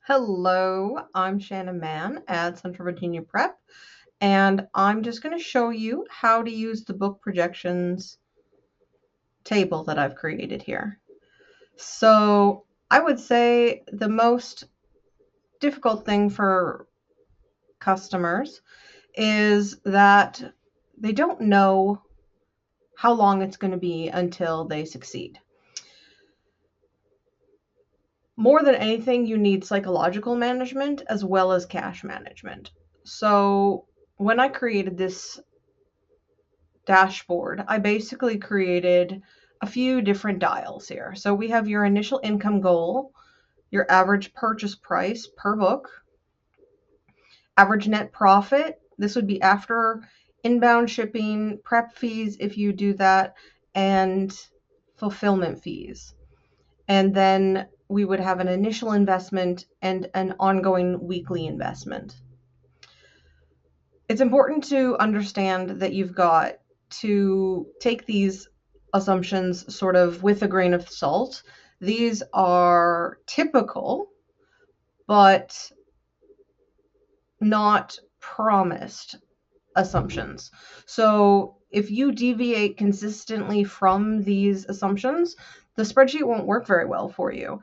Hello, I'm Shannon Mann at Central Virginia Prep, and I'm just going to show you how to use the book projections table that I've created here. So I would say the most difficult thing for customers is that they don't know how long it's going to be until they succeed. More than anything, you need psychological management as well as cash management. So when I created this dashboard, I basically created a few different dials here. So we have your initial income goal, your average purchase price per book, average net profit. This would be after inbound shipping, prep fees if you do that, and fulfillment fees. And then we would have an initial investment and an ongoing weekly investment. It's important to understand that you've got to take these assumptions sort of with a grain of salt. These are typical, but not promised assumptions. So if you deviate consistently from these assumptions, the spreadsheet won't work very well for you.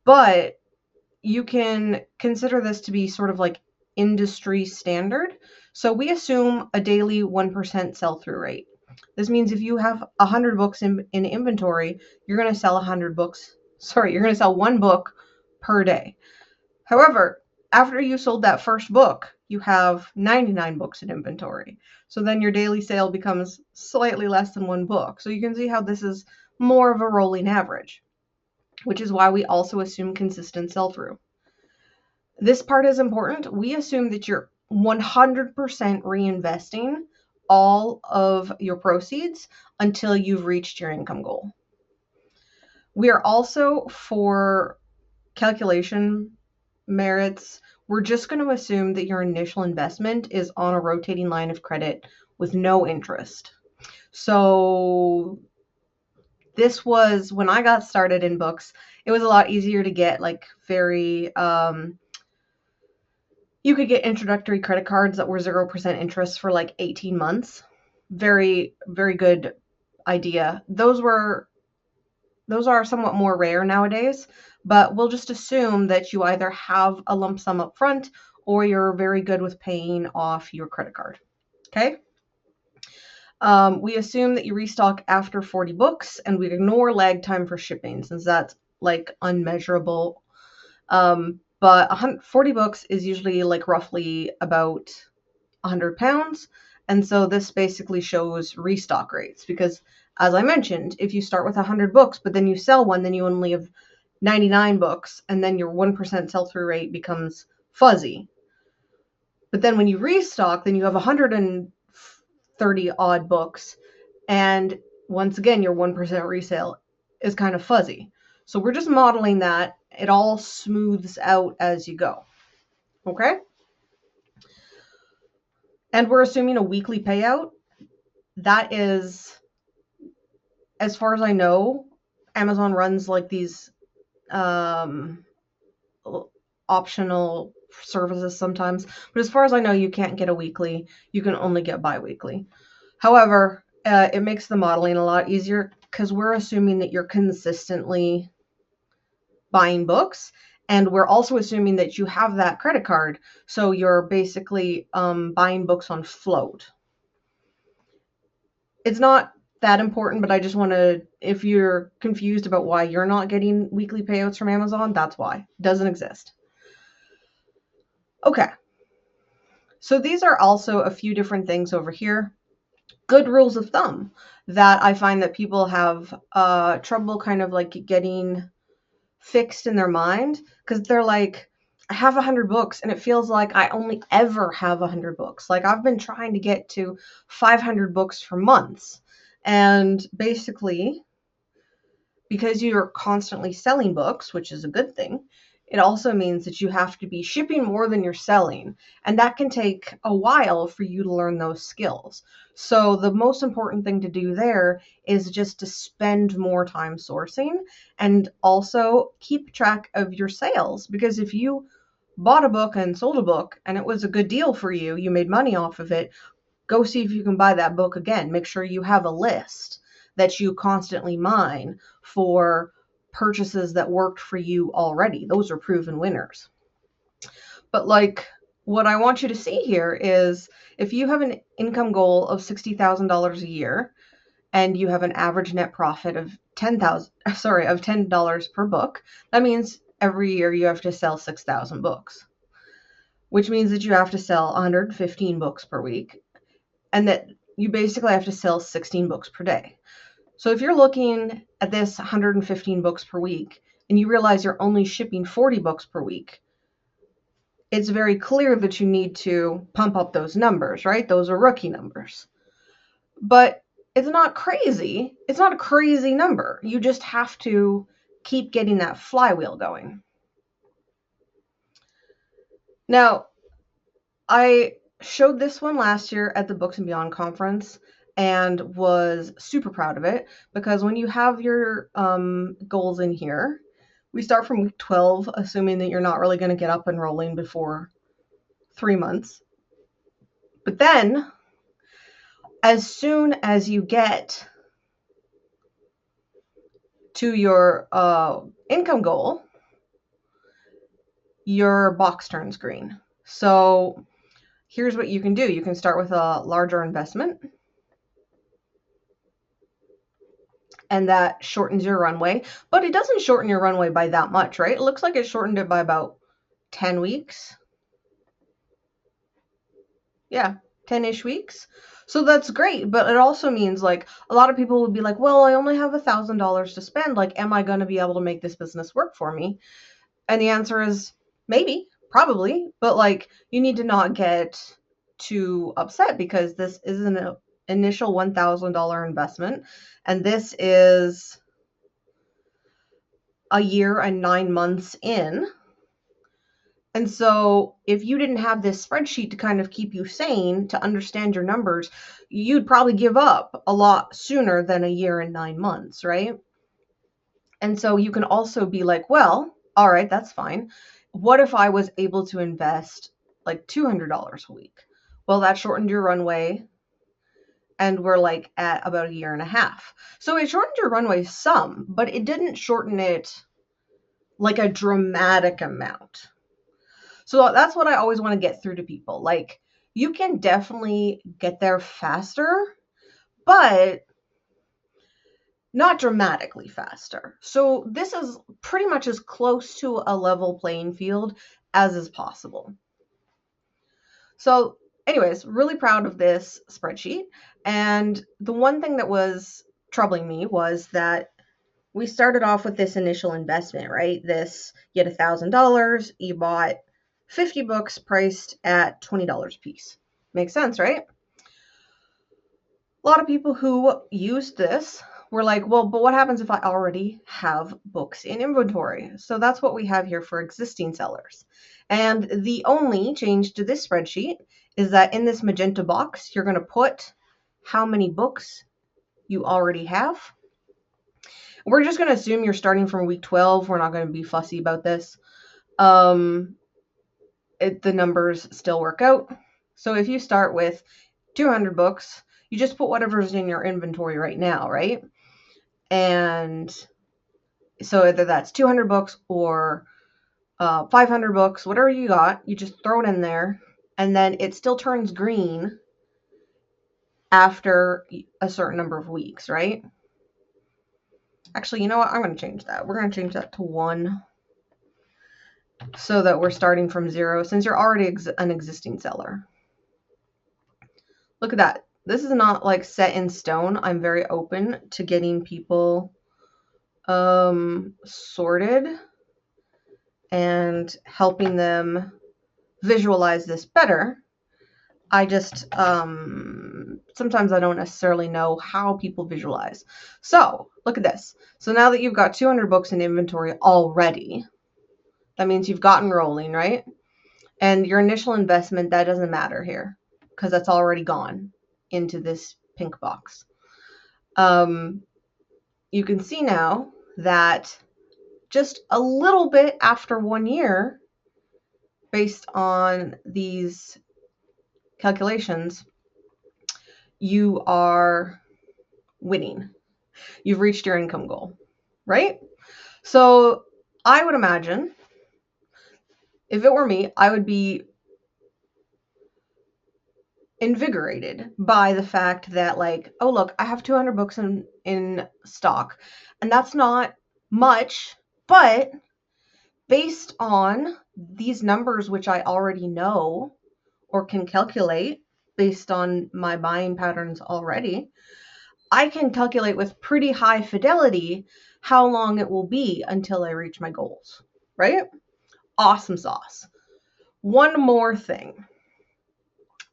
But you can consider this to be sort of like industry standard. So we assume a daily 1% sell-through rate. This means if you have 100 books in inventory, you're going to sell 100 books. Sorry, you're going to sell one book per day. However, after you sold that first book, you have 99 books in inventory. So then your daily sale becomes slightly less than one book. So you can see how this is more of a rolling average, which is why we also assume consistent sell-through. This part is important. We assume that you're 100% reinvesting all of your proceeds until you've reached your income goal. We are also, for calculation merits, we're just going to assume that your initial investment is on a rotating line of credit with no interest. So this was, when I got started in books, it was a lot easier to get you could get introductory credit cards that were 0% interest for like 18 months. Very, very good idea. Those are somewhat more rare nowadays, but we'll just assume that you either have a lump sum up front or you're very good with paying off your credit card. Okay? We assume that you restock after 40 books, and we ignore lag time for shipping since that's like unmeasurable. But 40 books is usually like roughly about 100 pounds. And so this basically shows restock rates because, as I mentioned, if you start with 100 books, but then you sell one, then you only have 99 books, and then your 1% sell-through rate becomes fuzzy. But then when you restock, then you have 130 odd books, and once again, your 1% resale is kind of fuzzy. So we're just modeling that. It all smooths out as you go. Okay? And we're assuming a weekly payout. That is, as far as I know, Amazon runs like these optional services sometimes. But as far as I know, you can't get a weekly. You can only get bi-weekly. However, it makes the modeling a lot easier because we're assuming that you're consistently buying books, and we're also assuming that you have that credit card, so you're basically buying books on float. It's not that important, but I just want to, if you're confused about why you're not getting weekly payouts from Amazon, that's why. It doesn't exist. Okay, so these are also a few different things over here. Good rules of thumb that I find that people have trouble kind of like getting fixed in their mind, because they're like, I have 100 books and it feels like I only ever have 100 books. Like I've been trying to get to 500 books for months. And basically, because you're constantly selling books, which is a good thing, it also means that you have to be shipping more than you're selling. And that can take a while for you to learn those skills. So the most important thing to do there is just to spend more time sourcing and also keep track of your sales. Because if you bought a book and sold a book and it was a good deal for you, you made money off of it, go see if you can buy that book again. Make sure you have a list that you constantly mine for purchases that worked for you already. Those are proven winners. But like, what I want you to see here is if you have an income goal of $60,000 a year and you have an average net profit of $10 per book, that means every year you have to sell 6,000 books, which means that you have to sell 115 books per week, and that you basically have to sell 16 books per day. So if you're looking at this 115 books per week and you realize you're only shipping 40 books per week, it's very clear that you need to pump up those numbers, right? Those are rookie numbers. But it's not crazy. It's not a crazy number. You just have to keep getting that flywheel going. Now, I showed this one last year at the Books and Beyond conference and was super proud of it because when you have your goals in here, we start from week 12, assuming that you're not really going to get up and rolling before 3 months. But then, as soon as you get to your income goal, your box turns green. So here's what you can do. You can start with a larger investment, and that shortens your runway, but it doesn't shorten your runway by that much, right? It looks like it shortened it by about 10 weeks. Yeah, 10-ish weeks. So that's great, but it also means like a lot of people would be like, well, I only have $1,000 to spend. Like, am I going to be able to make this business work for me? And the answer is maybe, probably, but like you need to not get too upset because this is an initial $1,000 investment, and this is a year and 9 months in. And so if you didn't have this spreadsheet to kind of keep you sane, to understand your numbers, you'd probably give up a lot sooner than a year and 9 months, right? And so you can also be like, well, all right, that's fine. What if I was able to invest like $200 a week? Well, that shortened your runway, and we're like at about a year and a half. So it shortened your runway some, but it didn't shorten it like a dramatic amount. So that's what I always want to get through to people. Like, you can definitely get there faster, but not dramatically faster. So this is pretty much as close to a level playing field as is possible. So anyways, really proud of this spreadsheet. And the one thing that was troubling me was that we started off with this initial investment, right? You had $1,000, you bought 50 books priced at $20 a piece. Makes sense, right? A lot of people who used this were like, well, but what happens if I already have books in inventory? So that's what we have here for existing sellers. And the only change to this spreadsheet is that in this magenta box, you're going to put how many books you already have. We're just going to assume you're starting from week 12. We're not going to be fussy about this. The numbers still work out. So if you start with 200 books, you just put whatever's in your inventory right now, right? And so either that's 200 books or 500 books, whatever you got, you just throw it in there, and then it still turns green after a certain number of weeks, right? Actually, you know what? I'm going to change that. We're going to change that to 1 so that we're starting from 0 since you're already an existing seller. Look at that. This is not like set in stone. I'm very open to getting people sorted and helping them visualize this better. I just sometimes I don't necessarily know how people visualize. So look at this. So now that you've got 200 books in inventory already, that means you've gotten rolling, right? And your initial investment, that doesn't matter here because that's already gone into this pink box. You can see now that just a little bit after 1 year, based on these calculations, you are winning. You've reached your income goal, right? So I would imagine if it were me, I would be invigorated by the fact that, like, oh, look, I have 200 books in stock, and that's not much, but based on these numbers, which I already know or can calculate based on my buying patterns already, I can calculate with pretty high fidelity how long it will be until I reach my goals, right? Awesome sauce. One more thing.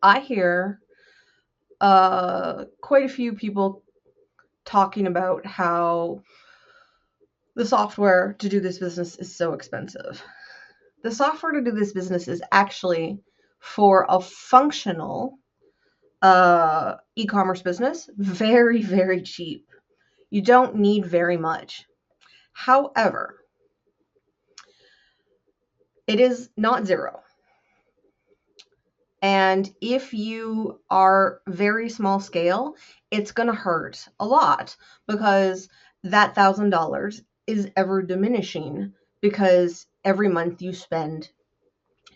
I hear quite a few people talking about how the software to do this business is so expensive. The software to do this business is actually, for a functional e-commerce business, very, very cheap. You don't need very much. However, it is not zero. And if you are very small scale, it's going to hurt a lot, because that $1,000 is ever diminishing, because every month you spend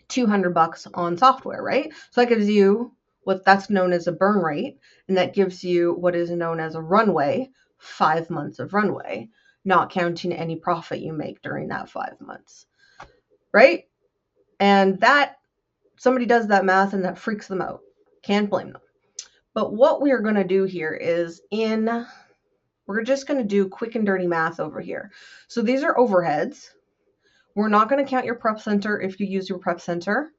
$200 on software, right? So that gives you what that's known as a burn rate, and that gives you what is known as a runway, 5 months of runway, not counting any profit you make during that 5 months, right? And that, somebody does that math and that freaks them out. Can't blame them. But what we're going to do here is we're just going to do quick and dirty math over here. So these are overheads. We're not going to count your prep center if you use your prep center.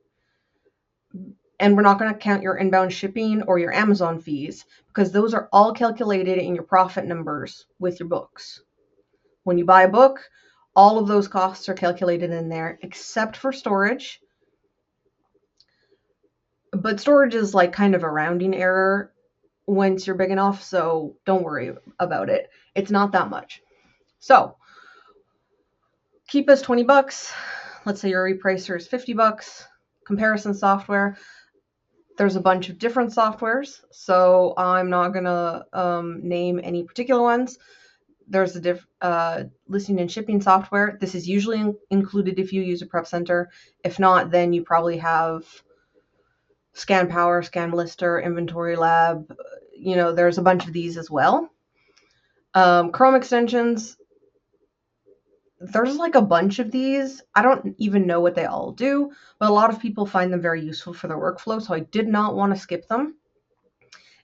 And we're not going to count your inbound shipping or your Amazon fees, because those are all calculated in your profit numbers with your books. When you buy a book, all of those costs are calculated in there, except for storage. But storage is like kind of a rounding error once you're big enough, so don't worry about it. It's not that much. So keep us $20. Let's say your repricer is $50. Comparison software. There's a bunch of different softwares, so I'm not gonna name any particular ones. There's a listing and shipping software. This is usually included if you use a prep center. If not, then you probably have Scan Power, Scan Lister, Inventory Lab. You know, there's a bunch of these as well. Chrome extensions. There's like a bunch of these. I don't even know what they all do, but a lot of people find them very useful for their workflow, so I did not want to skip them.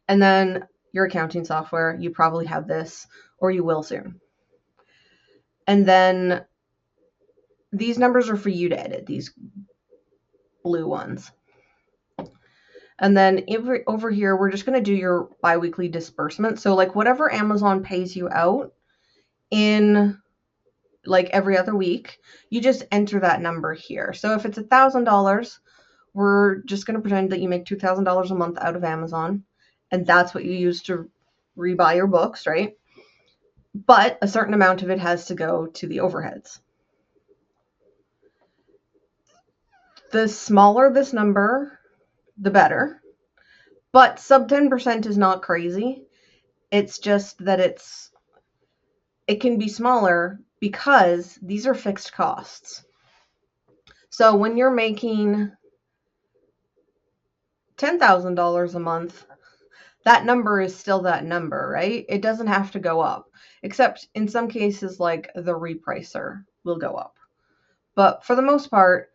And then your accounting software, you probably have this, or you will soon. And then these numbers are for you to edit, these blue ones. And then over here, we're just going to do your biweekly disbursement. So like whatever Amazon pays you out in like every other week, you just enter that number here. So if it's $1,000, we're just going to pretend that you make $2,000 a month out of Amazon, and that's what you use to rebuy your books, right? But a certain amount of it has to go to the overheads. The smaller this number, the better. But sub 10% is not crazy. It's just that it can be smaller because these are fixed costs. So when you're making $10,000 a month, that number is still that number, right? It doesn't have to go up, except in some cases like the repricer will go up. But for the most part,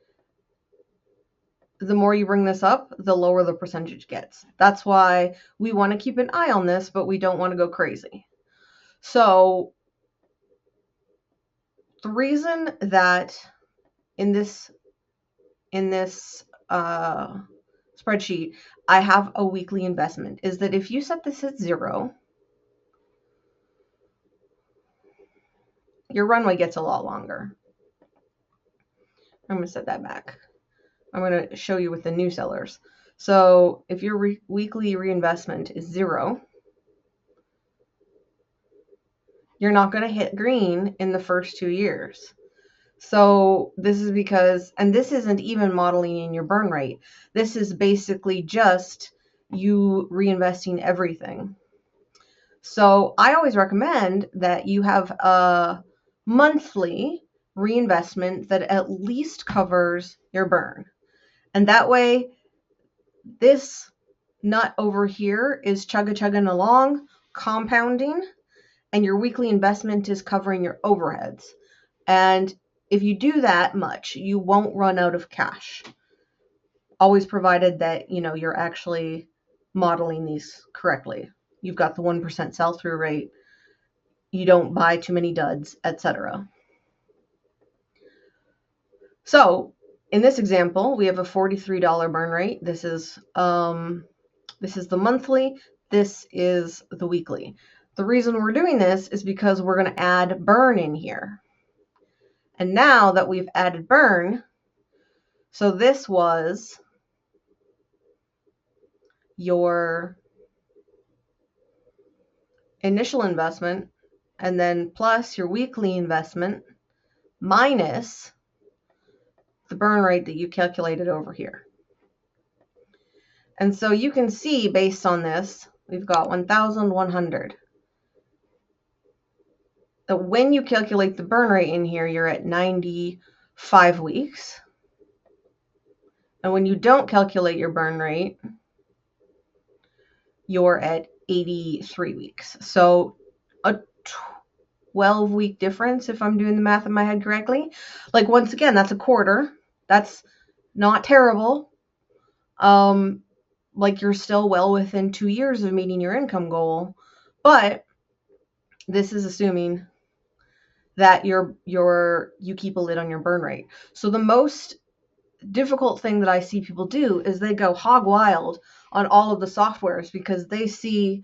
the more you bring this up, the lower the percentage gets. That's why we want to keep an eye on this, but we don't want to go crazy. So the reason that in this spreadsheet I have a weekly investment is that if you set this at 0, your runway gets a lot longer. I'm going to set that back. I'm going to show you with the new sellers. So if your weekly reinvestment is 0, you're not going to hit green in the first 2 years. So this is because, and this isn't even modeling in your burn rate. This is basically just you reinvesting everything. So I always recommend that you have a monthly reinvestment that at least covers your burn. And that way, this nut over here is chugging along, compounding, and your weekly investment is covering your overheads. And if you do that much, you won't run out of cash. Always provided that, you're actually modeling these correctly. You've got the 1% sell-through rate. You don't buy too many duds, etc. So in this example, we have a $43 burn rate. This is the monthly. This is the weekly. The reason we're doing this is because we're going to add burn in here. And now that we've added burn, so this was your initial investment, and then plus your weekly investment minus the burn rate that you calculated over here. And so you can see based on this, we've got 1,100. That when you calculate the burn rate in here, you're at 95 weeks. And when you don't calculate your burn rate, you're at 83 weeks. So a 12-week difference, if I'm doing the math in my head correctly. Like, once again, that's a quarter. That's not terrible. Like, you're still well within 2 years of meeting your income goal. But this is assuming that you keep a lid on your burn rate. So the most difficult thing that I see people do is they go hog wild on all of the softwares because they see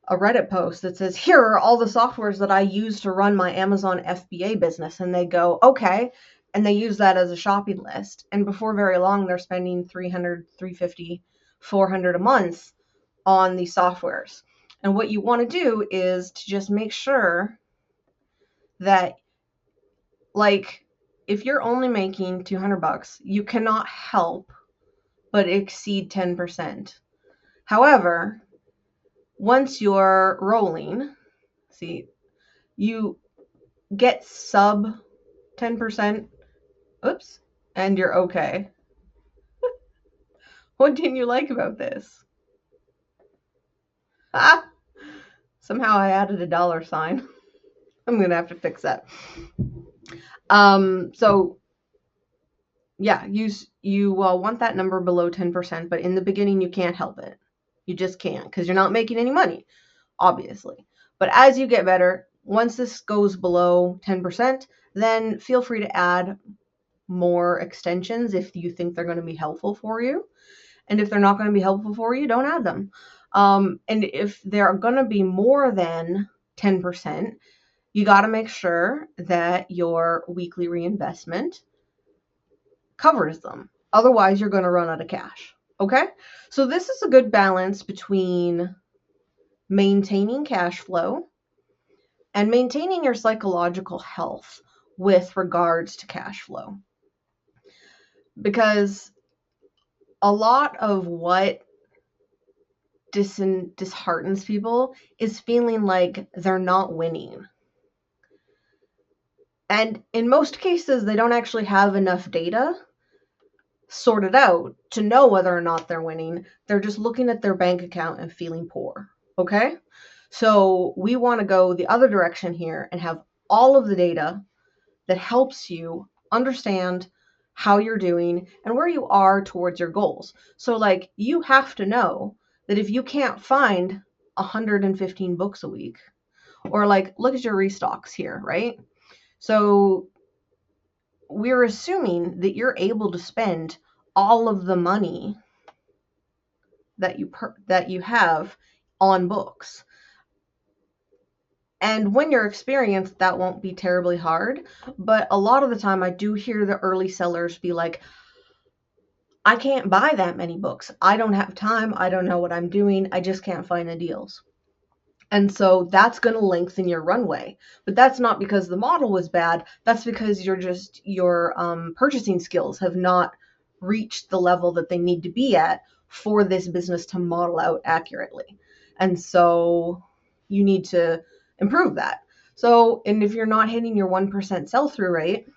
a Reddit post that says, here are all the softwares that I use to run my Amazon FBA business. And they go, okay. And they use that as a shopping list. And before very long, they're spending $300, $350, $400 a month on these softwares. And what you want to do is to just make sure that, like, if you're only making $200, you cannot help but exceed 10%. However, once you're rolling, see, you get sub 10%, oops, and you're okay. What didn't you like about this? Ah, somehow I added a dollar sign. I'm going to have to fix that. So yeah, you want that number below 10%, but in the beginning you can't help it. You just can't, because you're not making any money, obviously. But as you get better, once this goes below 10%, then feel free to add more extensions if you think they're going to be helpful for you. And if they're not going to be helpful for you, don't add them. And if they're going to be more than 10%, you got to make sure that your weekly reinvestment covers them. Otherwise, you're going to run out of cash. Okay? So this is a good balance between maintaining cash flow and maintaining your psychological health with regards to cash flow. Because a lot of what disheartens people is feeling like they're not winning. And in most cases, they don't actually have enough data sorted out to know whether or not they're winning. They're just looking at their bank account and feeling poor. Okay? So we want to go the other direction here and have all of the data that helps you understand how you're doing and where you are towards your goals. So, like, you have to know that if you can't find 115 books a week, or like, look at your restocks here, right? So we're assuming that you're able to spend all of the money that you have on books. And when you're experienced, that won't be terribly hard. But a lot of the time I do hear the early sellers be like, I can't buy that many books. I don't have time. I don't know what I'm doing. I just can't find the deals. And so that's going to lengthen your runway. But that's not because the model was bad. That's because your purchasing skills have not reached the level that they need to be at for this business to model out accurately. And so you need to improve that. So, and if you're not hitting your 1% sell through rate,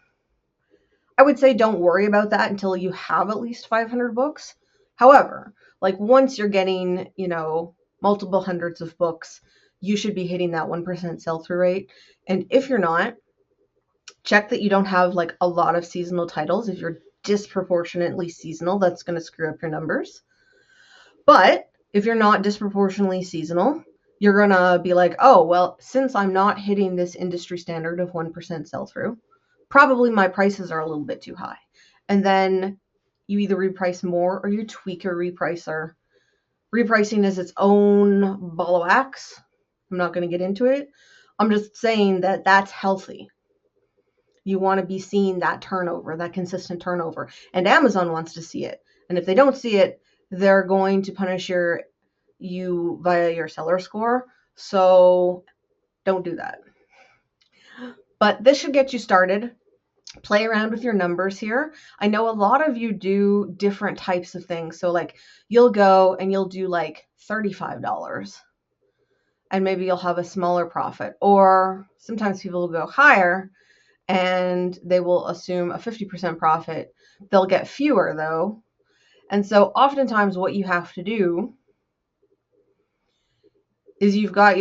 I would say don't worry about that until you have at least 500 books. However, like once you're getting, multiple hundreds of books, you should be hitting that 1% sell through rate. And if you're not, check that you don't have like a lot of seasonal titles. If you're disproportionately seasonal, that's going to screw up your numbers. But if you're not disproportionately seasonal, you're going to be like, oh, well, since I'm not hitting this industry standard of 1% sell through, probably my prices are a little bit too high. And then you either reprice more or you tweak your repricer. Repricing is its own ball of wax. I'm not going to get into it. I'm just saying that that's healthy. You want to be seeing that turnover, that consistent turnover. And Amazon wants to see it. And if they don't see it, they're going to punish you via your seller score. So don't do that. But this should get you started. Play around with your numbers here. I know a lot of you do different types of things. So like you'll go and you'll do like $35 and maybe you'll have a smaller profit. Or sometimes people will go higher and they will assume a 50% profit. They'll get fewer though. And so oftentimes what you have to do is you've got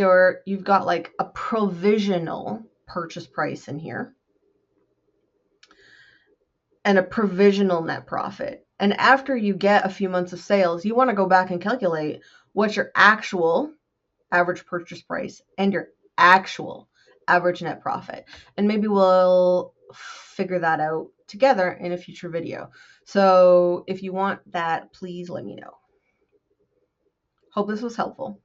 like a provisional purchase price in here and a provisional net profit. And after you get a few months of sales, you want to go back and calculate what's your actual average purchase price and your actual average net profit. And maybe we'll figure that out together in a future video. So if you want that, please let me know. Hope this was helpful.